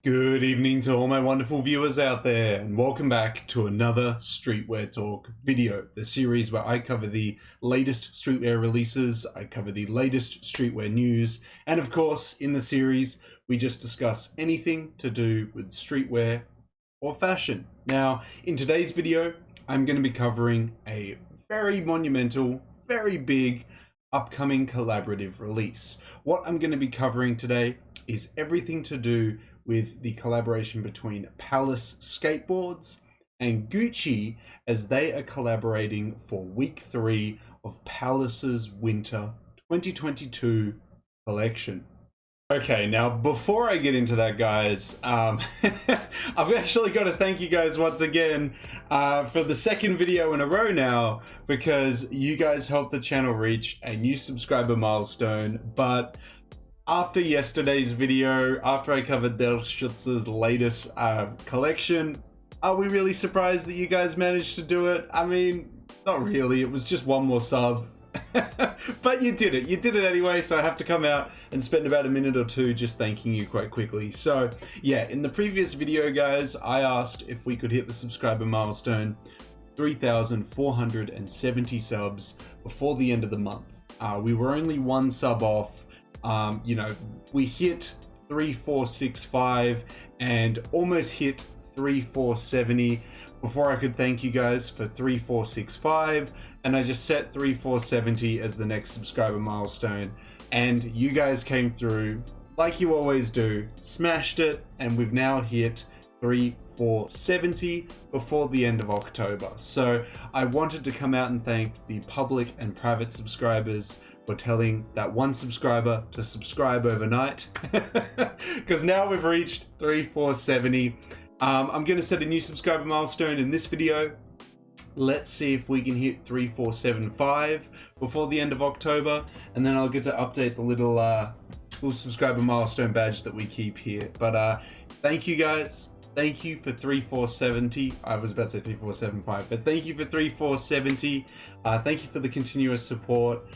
Good evening to all my wonderful viewers out there, and welcome back to another Streetwear Talk video, the series where I cover the latest streetwear releases, I cover the latest streetwear news, and of course, in the series, we just discuss anything to do with streetwear or fashion. Now, in today's video, I'm going to be covering a very monumental, very big, upcoming collaborative release. What I'm going to be covering today is everything to do with the collaboration between Palace Skateboards and Gucci, as they are collaborating for week 3 of Palace's Winter 2022 collection. Okay, now before I get into that, guys, I've actually got to thank you guys once again for the second video in a row now, because you guys helped the channel reach a new subscriber milestone. But after yesterday's video, after I covered Der Schutz's latest collection, are we really surprised that you guys managed to do it? I mean, not really, it was just one more sub. But you did it anyway, so I have to come out and spend about a minute or two just thanking you quite quickly. So yeah, in the previous video, guys, I asked if we could hit the subscriber milestone 3,470 subs before the end of the month. We were only one sub off. You know, we hit 3,465 and almost hit 3,470 before I could thank you guys for 3,465, and I just set 3,470 as the next subscriber milestone, and you guys came through like you always do, smashed it, and we've now hit 3,470 before the end of October. So I wanted to come out and thank the public and private subscribers for telling that one subscriber to subscribe overnight, because now we've reached 3,470. I'm going to set a new subscriber milestone in this video. Let's see if we can hit 3,475 before the end of October, and then I'll get to update the little subscriber milestone badge that we keep here. But thank you guys. Thank you for 3,470. I was about to say 3,475, but thank you for 3,470. Thank you for the continuous support.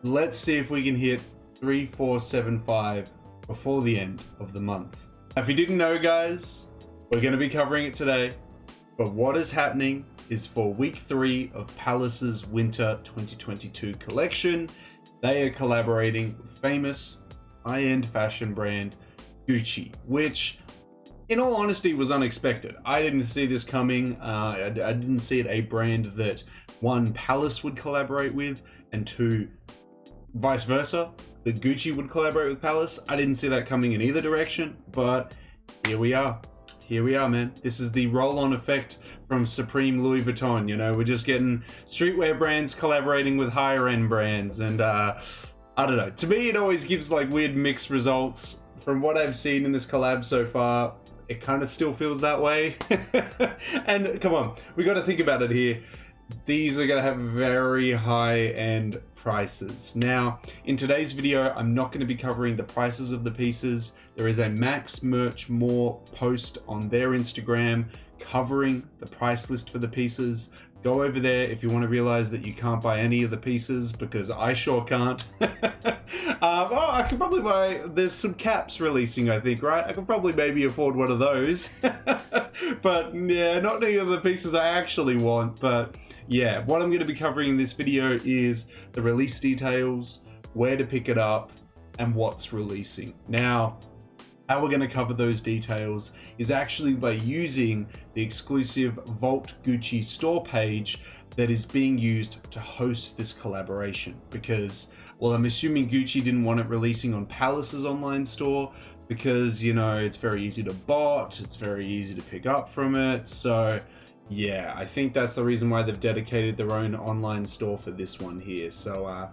Let's see if we can hit 3,475 before the end of the month. If you didn't know, guys, we're going to be covering it today, but what is happening is for week 3 of Palace's Winter 2022 collection, they are collaborating with famous high-end fashion brand Gucci, which in all honesty was unexpected. I didn't see this coming. I didn't see it a brand that, one, Palace would collaborate with, and two, vice versa, that Gucci would collaborate with Palace. I didn't see that coming in either direction, but here we are. Here we are, man. This is the roll-on effect from Supreme Louis Vuitton. You know, we're just getting streetwear brands collaborating with higher-end brands, and I don't know. To me, it always gives like weird mixed results. From what I've seen in this collab so far, it kind of still feels that way. And come on, we got to think about it here. These are going to have very high-end prices. Now, in today's video, I'm not going to be covering the prices of the pieces. There is a Max Merch More post on their Instagram covering the price list for the pieces. Go over there if you want to realize that you can't buy any of the pieces, because I sure can't. Oh, I could probably buy, there's some caps releasing, I think, right? I could probably maybe afford one of those. But yeah, not any of the pieces I actually want. But yeah, what I'm going to be covering in this video is the release details, where to pick it up, and what's releasing. Now, how we're going to cover those details is actually by using the exclusive Vault Gucci store page that is being used to host this collaboration, because, well, I'm assuming Gucci didn't want it releasing on Palace's online store because, you know, it's very easy to bot, it's very easy to pick up from it. So yeah, I think that's the reason why they've dedicated their own online store for this one here. So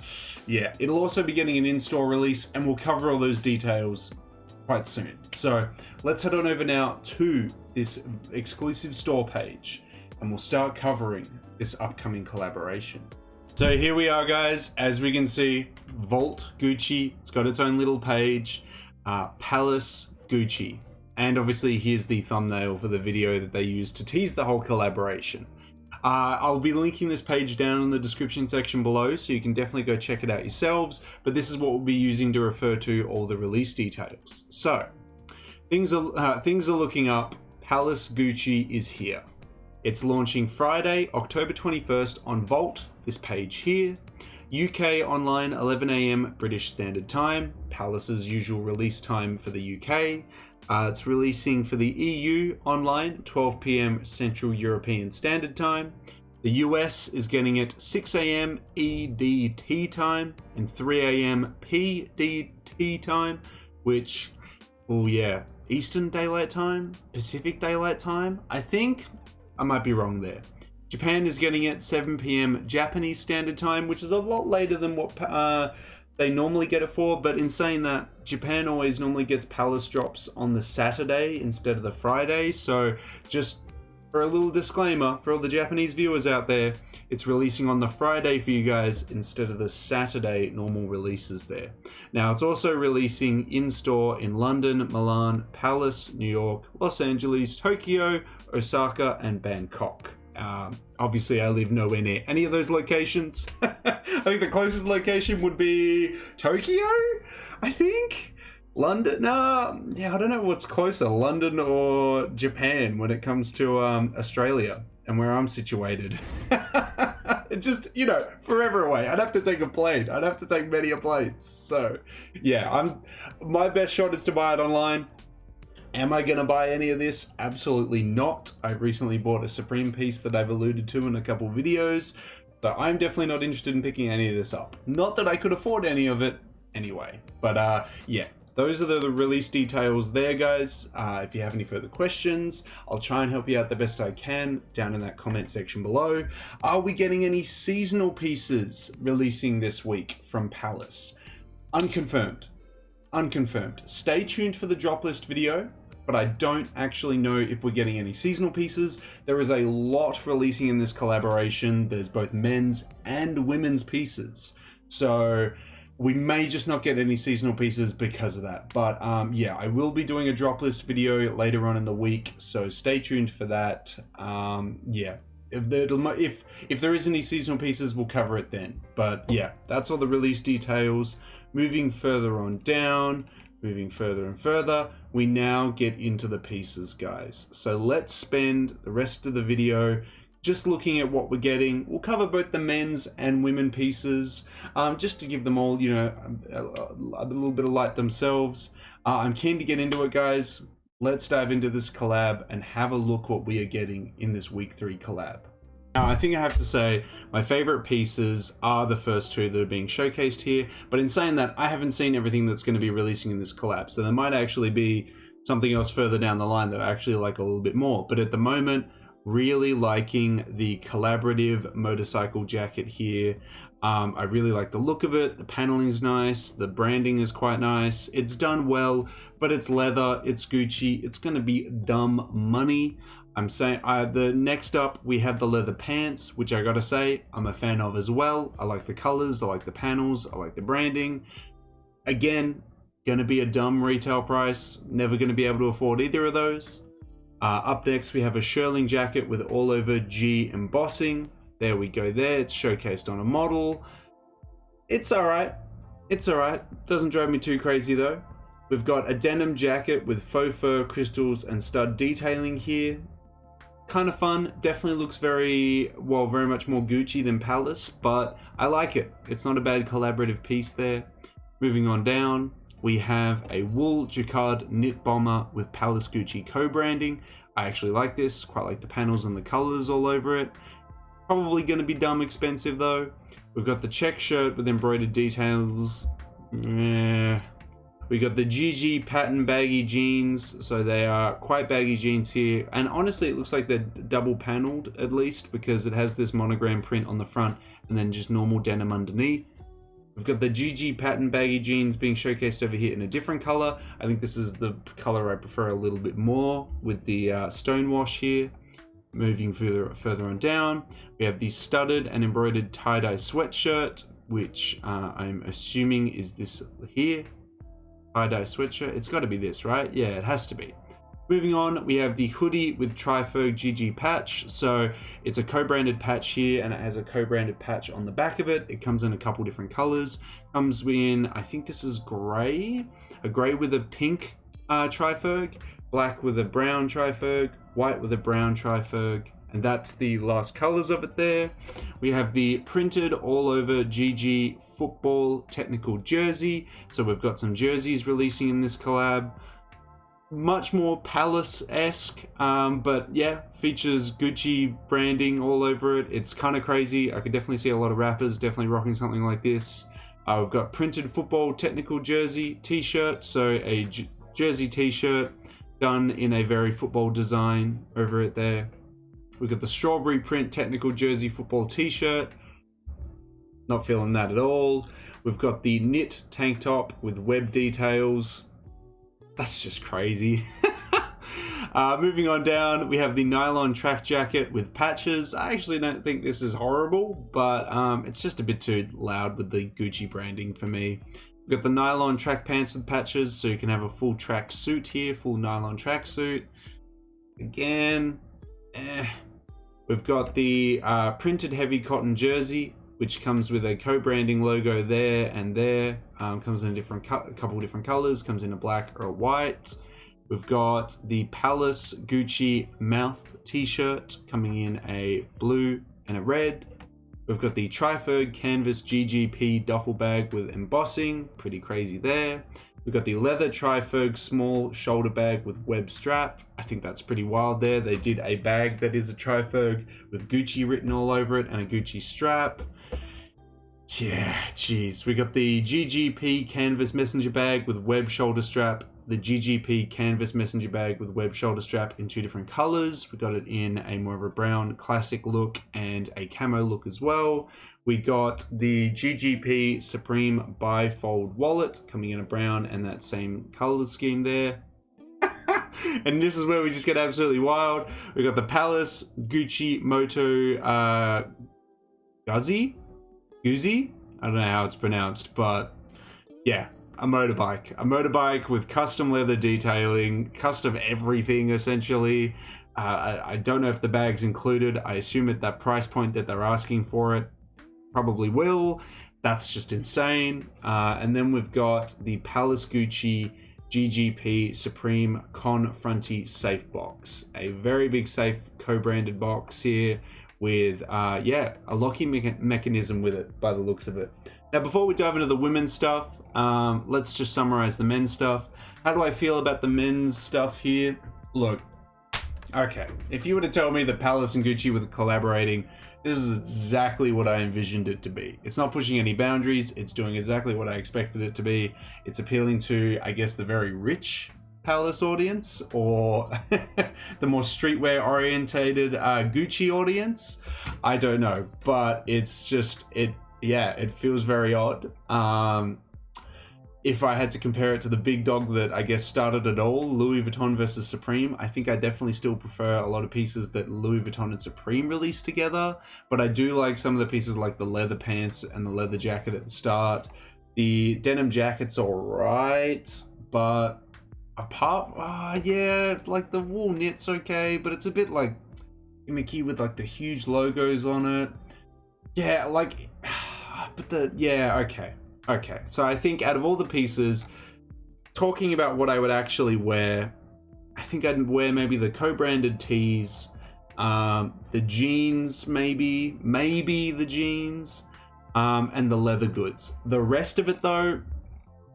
yeah, it'll also be getting an in-store release, and we'll cover all those details quite soon. So let's head on over now to this exclusive store page, and we'll start covering this upcoming collaboration. So here we are, guys. As we can see, Vault Gucci, it's got its own little page, Palace Gucci. And obviously here's the thumbnail for the video that they used to tease the whole collaboration. I'll be linking this page down in the description section below, so you can definitely go check it out yourselves, but this is what we'll be using to refer to all the release details. So Things are looking up. Palace Gucci is here. It's launching Friday, October 21st on Vault, this page here. UK online 11 AM British Standard Time, Palace's usual release time for the UK. It's releasing for the EU online 12 PM Central European Standard Time. The US is getting it 6 AM EDT time and 3 AM PDT time, which, oh yeah, Eastern Daylight Time, Pacific Daylight Time. I think I might be wrong there. Japan is getting it 7 PM Japanese Standard Time, which is a lot later than what they normally get it for. But in saying that, Japan always normally gets Palace drops on the Saturday instead of the Friday. So just for a little disclaimer for all the Japanese viewers out there, it's releasing on the Friday for you guys instead of the Saturday normal releases there. Now, it's also releasing in-store in London, Milan, Palace, New York, Los Angeles, Tokyo, Osaka, and Bangkok. Obviously, I live nowhere near any of those locations. I think the closest location would be Tokyo, I think. London? Nah, yeah, I don't know what's closer, London or Japan when it comes to Australia and where I'm situated. It's just, you know, forever away. I'd have to take a plane. I'd have to take many a planes. So, yeah, my best shot is to buy it online. Am I going to buy any of this? Absolutely not. I've recently bought a Supreme piece that I've alluded to in a couple videos, so I'm definitely not interested in picking any of this up. Not that I could afford any of it anyway, but yeah. Those are the release details there, guys. If you have any further questions, I'll try and help you out the best I can down in that comment section below. Are we getting any seasonal pieces releasing this week from Palace? Unconfirmed. Unconfirmed. Stay tuned for the drop list video, but I don't actually know if we're getting any seasonal pieces. There is a lot releasing in this collaboration. There's both men's and women's pieces. So we may just not get any seasonal pieces because of that. But yeah, I will be doing a drop list video later on in the week, so stay tuned for that. Yeah, if there is any seasonal pieces, we'll cover it then. But yeah, that's all the release details. Moving further on down, moving further and further, we now get into the pieces, guys. So let's spend the rest of the video just looking at what we're getting. We'll cover both the men's and women pieces, just to give them all, you know, a little bit of light themselves. I'm keen to get into it, guys. Let's dive into this collab and have a look what we are getting in this week 3 collab. Now, I think I have to say my favorite pieces are the first two that are being showcased here, but in saying that, I haven't seen everything that's going to be releasing in this collab, so there might actually be something else further down the line that I actually like a little bit more. But at the moment, really liking the collaborative motorcycle jacket here. I really like the look of it. The paneling is nice. The branding is quite nice. It's done well, but it's leather. It's Gucci. It's going to be dumb money. I'm saying the next up we have the leather pants, which I gotta say I'm a fan of as well. I like the colors. I like the panels. I like the branding. Again, gonna be a dumb retail price. Never gonna be able to afford either of those. Up next, we have a shearling jacket with all over G embossing. There we go there. It's showcased on a model. It's all right. It's all right. Doesn't drive me too crazy though. We've got a denim jacket with faux fur, crystals, and stud detailing here. Kind of fun. Definitely looks very much more Gucci than Palace, but I like it. It's not a bad collaborative piece there. Moving on down, we have a wool jacquard knit bomber with Palace Gucci co-branding. I actually like this, quite like the panels and the colors all over it. Probably going to be dumb expensive though. We've got the check shirt with embroidered details. We got the GG pattern baggy jeans, so they are quite baggy jeans here. And honestly, it looks like they're double paneled at least, because it has this monogram print on the front and then just normal denim underneath. We've got the GG pattern baggy jeans being showcased over here in a different color. I think this is the color I prefer a little bit more with the stonewash here. Moving further on down, we have the studded and embroidered tie-dye sweatshirt, which I'm assuming is this here. Tie-dye sweatshirt. It's got to be this, right? Yeah, it has to be. Moving on, we have the hoodie with Triferg GG patch. So it's a co-branded patch here, and it has a co-branded patch on the back of it. It comes in a couple different colors. Comes in, I think this is gray, a gray with a pink triferg, black with a brown triferg, white with a brown triferg, and that's the last colors of it there. We have the printed all over GG football technical jersey. So we've got some jerseys releasing in this collab. Much more Palace-esque, but yeah, features Gucci branding all over it. It's kind of crazy. I could definitely see a lot of rappers definitely rocking something like this. We've got printed football technical jersey t-shirt, so a jersey t-shirt done in a very football design over it there. We've got the strawberry print technical jersey football t-shirt. Not feeling that at all. We've got the knit tank top with web details. That's just crazy. Moving on down, we have the nylon track jacket with patches. I actually don't think this is horrible, but it's just a bit too loud with the Gucci branding for me. We've got the nylon track pants with patches, so you can have a full track suit here, full nylon track suit. Again, We've got the printed heavy cotton jersey, which comes with a co-branding logo there and there. Comes in a couple different colors, comes in a black or a white. We've got the Palace Gucci mouth t-shirt coming in a blue and a red. We've got the Triferg Canvas GGP duffel bag with embossing, pretty crazy there. We've got the leather Triferg small shoulder bag with web strap. I think that's pretty wild there. They did a bag that is a Triferg with Gucci written all over it and a Gucci strap. Yeah, geez. We got the GGP canvas messenger bag with web shoulder strap. The GGP canvas messenger bag with web shoulder strap in two different colors. We got it in a more of a brown classic look and a camo look as well. We got the GGP Supreme bifold wallet coming in a brown and that same color scheme there. And this is where we just get absolutely wild. We got the Palace Gucci Moto Guzzi? I don't know how it's pronounced, but yeah, a motorbike with custom leather detailing, custom everything essentially. I don't know if the bag's included. I assume at that price point that they're asking for it probably will. That's just insane. And then we've got the Palace Gucci GGP Supreme Confronti safe box, a very big safe co-branded box here with a locking mechanism with it by the looks of it. Now before we dive into the women's stuff, let's just summarize the men's stuff. How do I feel about the men's stuff here? Look, okay, if you were to tell me that Palace and Gucci were collaborating, this is exactly what I envisioned it to be. It's not pushing any boundaries. It's doing exactly what I expected it to be. It's appealing to, I guess, the very rich Palace audience, or the more streetwear orientated Gucci audience. I don't know, but it's just, it feels very odd. If I had to compare it to the big dog that I guess started it all, Louis Vuitton versus Supreme, I think I definitely still prefer a lot of pieces that Louis Vuitton and Supreme released together. But I do like some of the pieces like the leather pants and the leather jacket at the start. The denim jacket's alright, but apart, like the wool knit's okay, but it's a bit like gimmicky with like the huge logos on it. Yeah, like, but okay. So I think out of all the pieces, talking about what I would actually wear, I think I'd wear maybe the co-branded tees, the jeans, maybe the jeans, and the leather goods. The rest of it though,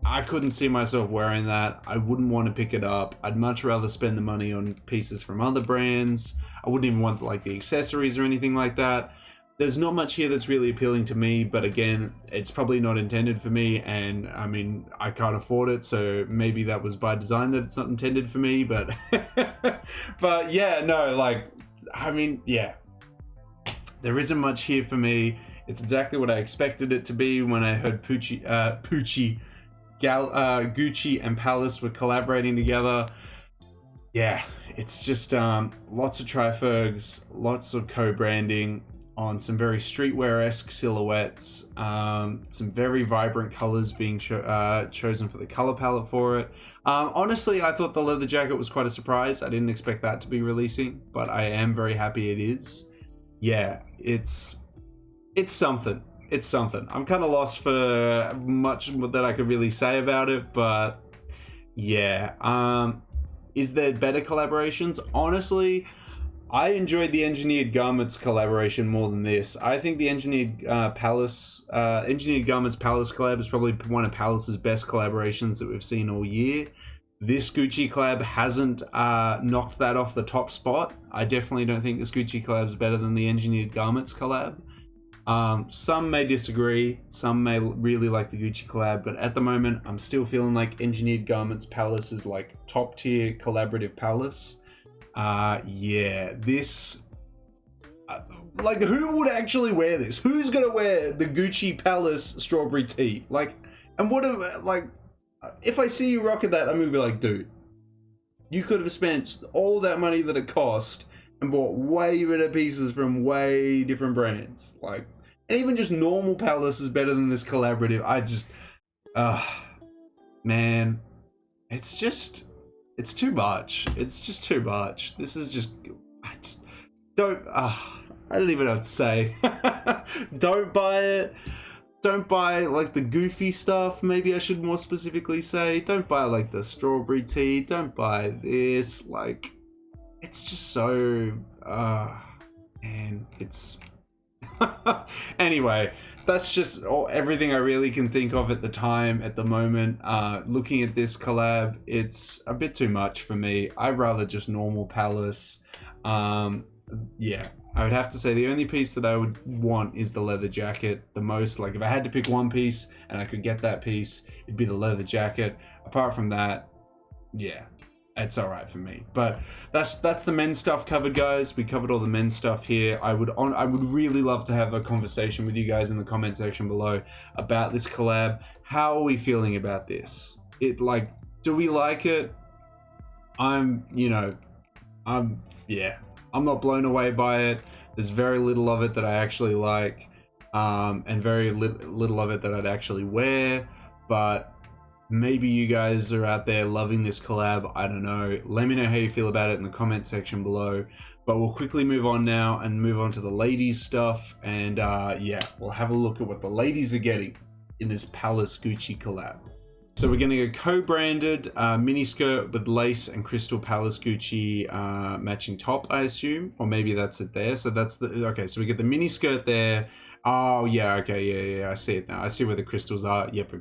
I couldn't see myself wearing that. I wouldn't want to pick it up. I'd much rather spend the money on pieces from other brands. I wouldn't even want like the accessories or anything like that. There's not much here that's really appealing to me, but again, it's probably not intended for me, and I mean, I can't afford it, so maybe that was by design that it's not intended for me, but but yeah, no, like, I mean, yeah, there isn't much here for me. It's exactly what I expected it to be when I heard Gucci and Palace were collaborating together. Yeah, it's just lots of Trifergs, lots of co-branding on some very streetwear-esque silhouettes, some very vibrant colors being chosen for the color palette for it. Honestly, I thought the leather jacket was quite a surprise. I didn't expect that to be releasing, but I am very happy it is. Yeah, it's something. It's something. I'm kind of lost for much that I could really say about it, but Yeah. Is there better collaborations? Honestly, I enjoyed the Engineered Garments collaboration more than this. I think the Engineered Garments Palace collab is probably one of Palace's best collaborations that we've seen all year. This Gucci collab hasn't knocked that off the top spot. I definitely don't think this Gucci collab is better than the Engineered Garments collab. Some may disagree, some may really like the Gucci collab, but at the moment, I'm still feeling like Engineered Garments Palace is like top tier collaborative Palace. Yeah, this... like, who would actually wear this? Who's gonna wear the Gucci Palace strawberry tee? Like, and what if, like, if I see you rocking that, I'm gonna be like, dude, you could have spent all that money that it cost and bought way better pieces from way different brands. Like, and even just normal Palace is better than this collaborative. I just, man, it's too much. It's just too much. This is just, I don't even know what to say. Don't buy it. Don't buy like the goofy stuff. Maybe I should more specifically say, don't buy like the strawberry tea. Don't buy this. Like, it's just so, man, it's, anyway, that's just everything I really can think of at the time, at the moment. Looking at this collab, it's a bit too much for me. I'd rather just normal Palace. Yeah, I would have to say the only piece that I would want is the leather jacket the most. Like, if I had to pick one piece and I could get that piece, it'd be the leather jacket. Apart from that, yeah, it's all right for me. But that's the men's stuff covered, guys. We covered all the men's stuff here. I would really love to have a conversation with you guys in the comment section below about this collab. How are we feeling about this? Do we like it? Yeah, I'm not blown away by it. There's very little of it that I actually like, and very little of it that I'd actually wear. But maybe you guys are out there loving this collab. I don't know. Let me know how you feel about it in the comment section below. But we'll quickly move on now and move on to the ladies stuff. And yeah, we'll have a look at what the ladies are getting in this Palace Gucci collab. So we're going to go co-branded mini skirt with lace and crystal Palace Gucci matching top, I assume. Or maybe that's it there. So that's the... Okay, so we get the mini skirt there. Oh, yeah, okay, yeah, I see it now. I see where the crystals are. Yep.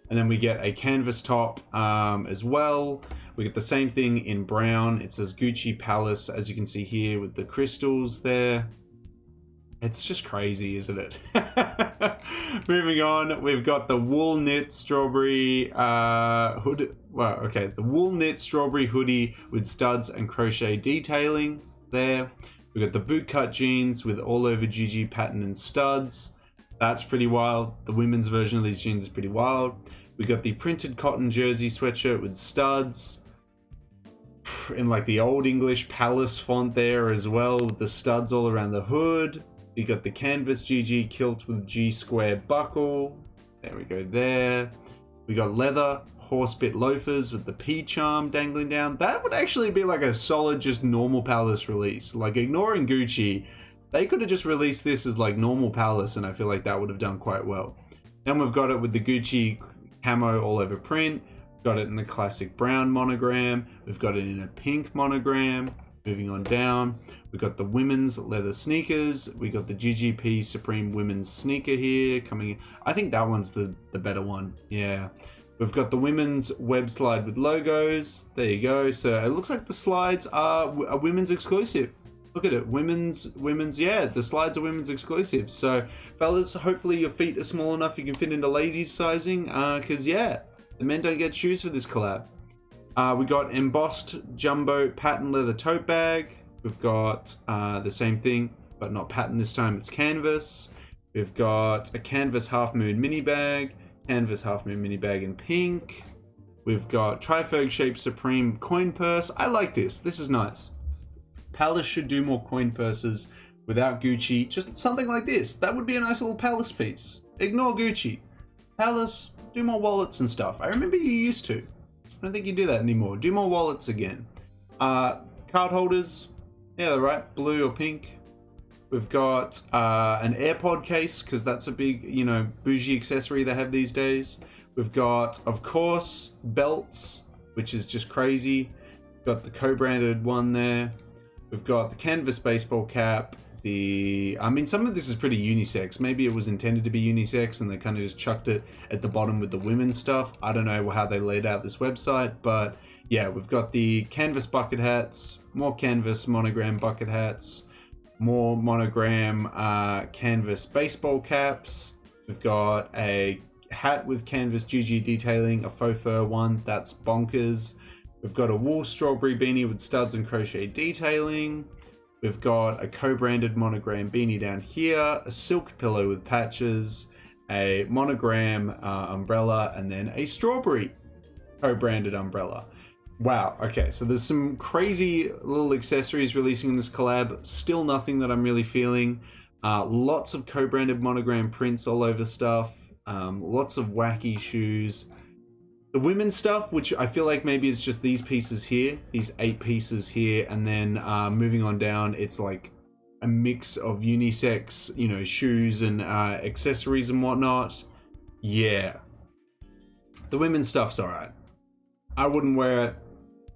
And then we get a canvas top as well. We get the same thing in brown. It says Gucci Palace, as you can see here, with the crystals there. It's just crazy, isn't it? Moving on, we've got the wool knit strawberry hood. Well, okay, the wool knit strawberry hoodie with studs and crochet detailing there. We've got the bootcut jeans with all over GG pattern and studs. That's pretty wild. The women's version of these jeans is pretty wild. We got the printed cotton jersey sweatshirt with studs in like the old English Palace font there as well, with the studs all around the hood. We got the canvas GG kilt with G square buckle. There we go there. We got leather horsebit loafers with the P charm dangling down. That would actually be like a solid just normal Palace release. Like, ignoring Gucci, they could have just released this as like normal Palace, and I feel like that would have done quite well. Then we've got it with the Gucci camo all over print. We've got it in the classic brown monogram. We've got it in a pink monogram. Moving on down, we got the women's leather sneakers. We got the GGP Supreme women's sneaker here coming in. I think that one's the better one. Yeah. We've got the women's web slide with logos. There you go. So it looks like the slides are a women's exclusive. Look at it. Women's, yeah, the slides are women's exclusive. So fellas, hopefully your feet are small enough you can fit into ladies sizing. Cause yeah, the men don't get shoes for this collab. We got embossed jumbo pattern leather tote bag. We've got the same thing, but not pattern this time, it's canvas. We've got a canvas half moon mini bag, canvas half moon mini bag in pink. We've got trifold shaped Supreme coin purse. I like this. This is nice. Palace should do more coin purses without Gucci. Just something like this. That would be a nice little Palace piece. Ignore Gucci. Palace, do more wallets and stuff. I remember you used to. I don't think you do that anymore. Do more wallets again. Card holders. Yeah, they're right. Blue or pink. We've got an AirPod case, because that's a big, you know, bougie accessory they have these days. We've got, of course, belts. which is just crazy. We've got the co-branded one there. We've got the canvas baseball cap. I mean, some of this is pretty unisex. Maybe it was intended to be unisex and they kind of just chucked it at the bottom with the women's stuff. I don't know how they laid out this website, but yeah, we've got the canvas bucket hats, more canvas monogram bucket hats, more monogram canvas baseball caps. We've got a hat with canvas GG detailing, a faux fur one, that's bonkers. We've got a wool strawberry beanie with studs and crochet detailing. We've got a co-branded monogram beanie down here, a silk pillow with patches, a monogram umbrella, and then a strawberry co-branded umbrella. Wow, okay, so there's some crazy little accessories releasing in this collab. Still nothing that I'm really feeling. Lots of co-branded monogram prints all over stuff. Lots of wacky shoes. The women's stuff, which I feel like maybe is just these pieces here, these 8 pieces here, and then moving on down, it's like a mix of unisex, you know, shoes and accessories and whatnot. Yeah. The women's stuff's alright. I wouldn't wear it.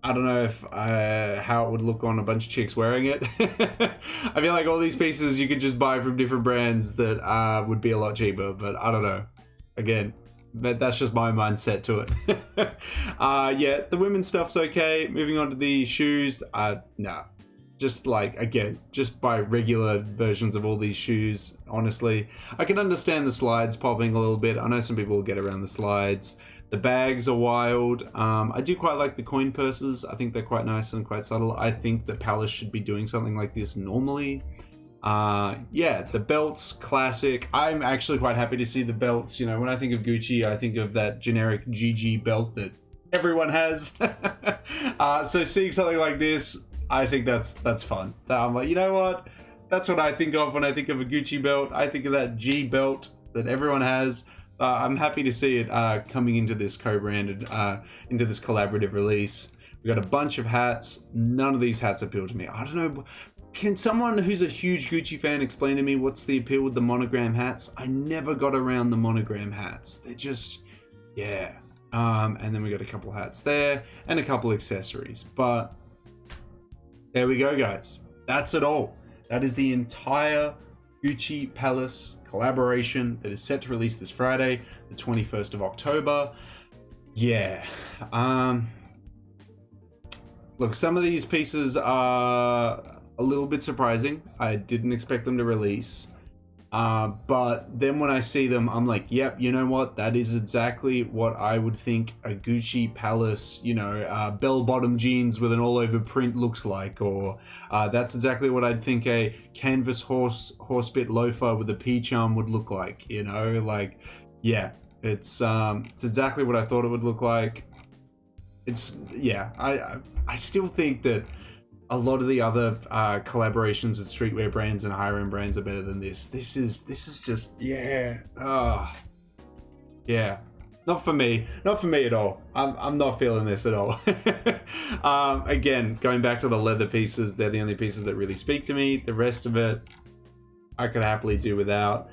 I don't know if how it would look on a bunch of chicks wearing it. I feel like all these pieces you could just buy from different brands that would be a lot cheaper, but I don't know. Again, that's just my mindset to it. Yeah, the women's stuff's okay. Moving on to the shoes, nah. Just like, again, just buy regular versions of all these shoes, honestly. I can understand the slides popping a little bit. I know some people will get around the slides. The bags are wild. I do quite like the coin purses. I think they're quite nice and quite subtle. I think that Palace should be doing something like this normally. Yeah, the belts, classic. I'm actually quite happy to see the belts. You know, when I think of Gucci, I think of that generic GG belt that everyone has. So seeing something like this, I think that's fun. I'm like, you know what? That's what I think of when I think of a Gucci belt. I think of that G belt that everyone has. I'm happy to see it coming into this co-branded, into this collaborative release. We got a bunch of hats. None of these hats appeal to me. I don't know. Can someone who's a huge Gucci fan explain to me what's the appeal with the monogram hats? I never got around the monogram hats. They're just, yeah. And then we got a couple hats there and a couple accessories. But there we go, guys. That's it all. That is the entire Gucci Palace collaboration that is set to release this Friday, the 21st of October. Yeah. Look, some of these pieces are a little bit surprising. I didn't expect them to release. But then when I see them, I'm like, yep, you know what? That is exactly what I would think a Gucci Palace, you know, bell-bottom jeans with an all-over print looks like. Or that's exactly what I'd think a canvas horsebit loafer with a P-charm would look like, you know? Like, yeah, it's exactly what I thought it would look like. It's, yeah, I still think that a lot of the other collaborations with streetwear brands and higher end brands are better than this. This is just, yeah. Yeah. Not for me. Not for me at all. I'm not feeling this at all. Again, going back to the leather pieces, they're the only pieces that really speak to me. The rest of it, I could happily do without.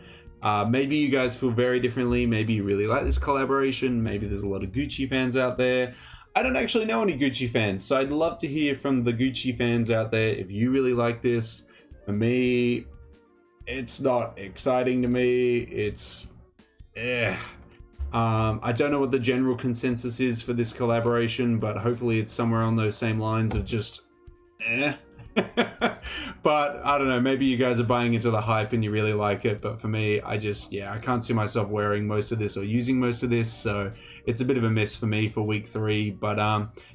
Maybe you guys feel very differently. Maybe you really like this collaboration. Maybe there's a lot of Gucci fans out there. I don't actually know any Gucci fans, so I'd love to hear from the Gucci fans out there if you really like this. For me, it's not exciting to me. It's, I don't know what the general consensus is for this collaboration, but hopefully it's somewhere on those same lines of just, But I don't know, maybe you guys are buying into the hype and you really like it, but for me, I just, I can't see myself wearing most of this or using most of this, so it's a bit of a miss for me for week 3. But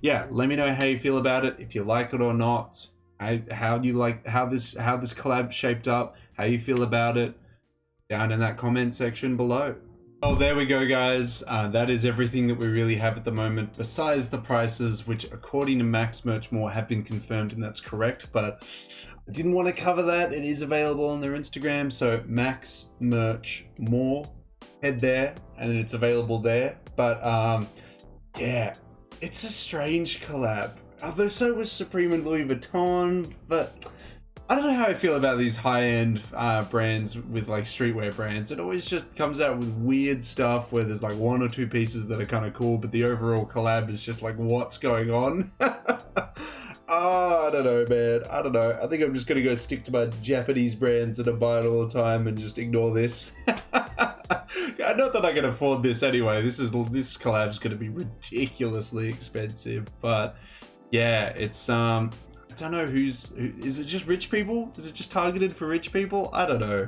yeah, let me know how you feel about it, if you like it or not. How this collab shaped up, how you feel about it, down in that comment section below. Oh, there we go, guys. That is everything that we really have at the moment, besides the prices, which according to Max Merch More have been confirmed, and that's correct, but I didn't want to cover that. It is available on their Instagram, so Max Merch More, head there, and it's available there. But yeah, it's a strange collab. Although so was Supreme and Louis Vuitton, but I don't know how I feel about these high-end brands with like streetwear brands. It always just comes out with weird stuff where there's like one or two pieces that are kind of cool, but the overall collab is just like, what's going on? Oh, I don't know, man. I don't know. I think I'm just gonna go stick to my Japanese brands that I buy it all the time and just ignore this. Not that I can afford this anyway. This collab's gonna be ridiculously expensive, but yeah, it's I don't know is it just rich people? Is it just targeted for rich people? I don't know.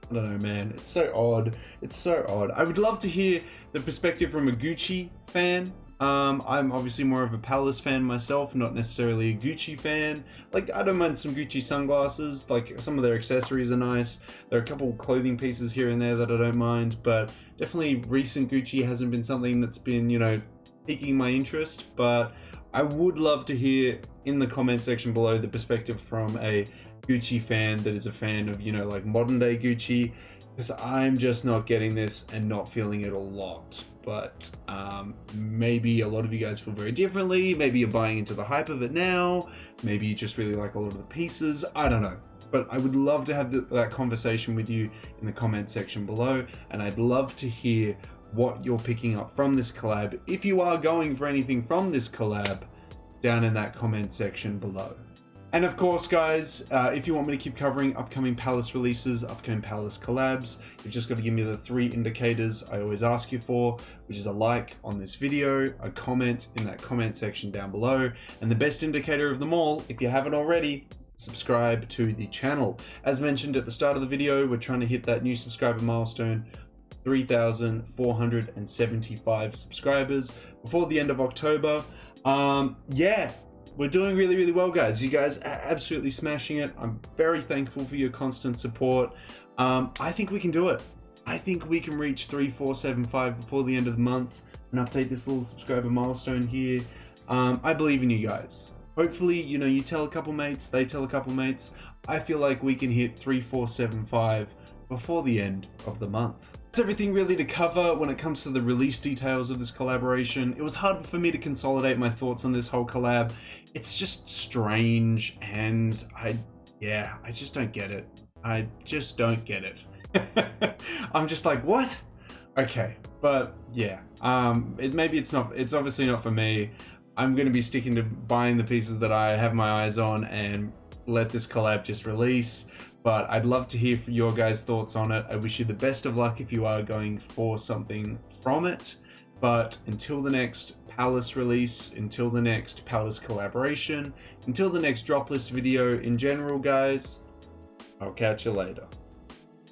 I don't know, man. It's so odd. It's so odd. I would love to hear the perspective from a Gucci fan. I'm obviously more of a Palace fan myself, not necessarily a Gucci fan. Like, I don't mind some Gucci sunglasses, like some of their accessories are nice. There are a couple clothing pieces here and there that I don't mind, but definitely recent Gucci hasn't been something that's been, you know, piquing my interest. But I would love to hear in the comment section below the perspective from a Gucci fan that is a fan of, you know, like modern day Gucci, because I'm just not getting this and not feeling it a lot. But maybe a lot of you guys feel very differently. Maybe you're buying into the hype of it now. Maybe you just really like a lot of the pieces. I don't know. But I would love to have that conversation with you in the comment section below. And I'd love to hear what you're picking up from this collab. If you are going for anything from this collab, down in that comment section below. And of course, guys, if you want me to keep covering upcoming Palace releases, upcoming Palace collabs, you've just got to give me the 3 indicators I always ask you for, which is a like on this video, a comment in that comment section down below, and the best indicator of them all, if you haven't already, subscribe to the channel. As mentioned at the start of the video, we're trying to hit that new subscriber milestone, 3,475 subscribers before the end of October. Yeah. We're doing really, really well, guys. You guys are absolutely smashing it. I'm very thankful for your constant support. I think we can do it. I think we can reach 3,475 before the end of the month and update this little subscriber milestone here. I believe in you guys. Hopefully, you know, you tell a couple mates, they tell a couple mates. I feel like we can hit 3,475 before the end of the month. That's everything really to cover when it comes to the release details of this collaboration. It was hard for me to consolidate my thoughts on this whole collab. It's just strange, and I just don't get it. I just don't get it. I'm just like, what? Okay, but yeah, it's obviously not for me. I'm gonna be sticking to buying the pieces that I have my eyes on and let this collab just release. But I'd love to hear your guys' thoughts on it. I wish you the best of luck if you are going for something from it. But until the next Palace release, until the next Palace collaboration, until the next drop list video in general, guys, I'll catch you later.